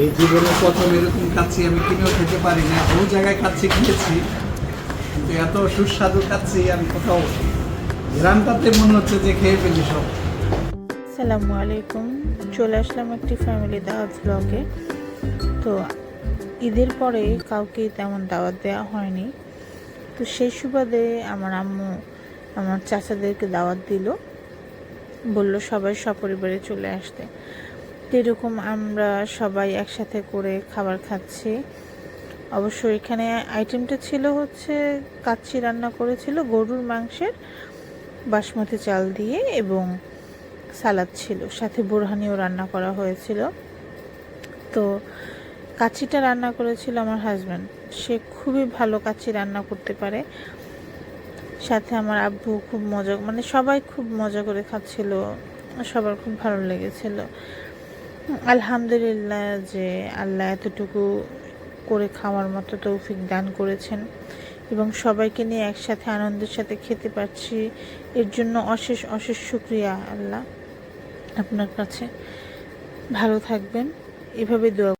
এই জীবনে প্রথম এরকম কাচ্ছি আমি কিনেও খেতে পারি না, বহু জায়গায় কাচ্ছি কিনেছি, কিন্তু এত সুস্বাদু কাচ্ছি আমি কোথাও গ্রামটাতে মনে হচ্ছে যে খেয়ে ফেলি সব। আসসালামু আলাইকুম, চলে আসলাম একটি ফ্যামিলি দাওয়াত ব্লগে। তো ঈদের পরে কাউকে তেমন দাওয়াত দেওয়া হয়নি, তো সেই সুবাদে আমার আম্মু আমার চাচাদেরকে দাওয়াত দিল, বলল সবাই সপরিবারে চলে আসতে। তো এরকম আমরা সবাই একসাথে করে খাবার খাচ্ছি। অবশ্য এখানে আইটেমটা ছিল হচ্ছে কাচ্চি রান্না করেছিল গরুর মাংসের বাসমতি চাল দিয়ে, এবং সালাদ ছিল, সাথে বোরহানিও রান্না করা হয়েছিল। তো কাচ্চিটা রান্না করেছিল আমার হাজব্যান্ড, সে খুবই ভালো কাচ্চি রান্না করতে পারে। সাথে আমার আব্বু খুব মজা, মানে সবাই খুব মজা করে খাচ্ছিল, সবার খুব ভালো লেগেছিল। আলহামদুলিল্লাহ যে আল্লাহ এতটুকু করে খাওয়ার মতো তৌফিক দান করেছেন, এবং সবাইকে নিয়ে একসাথে আনন্দের সাথে খেতে পারছি, এর জন্য অশেষ অশেষ শুকরিয়া আল্লাহ আপনার কাছে। ভালো থাকবেন, এভাবে দোয়া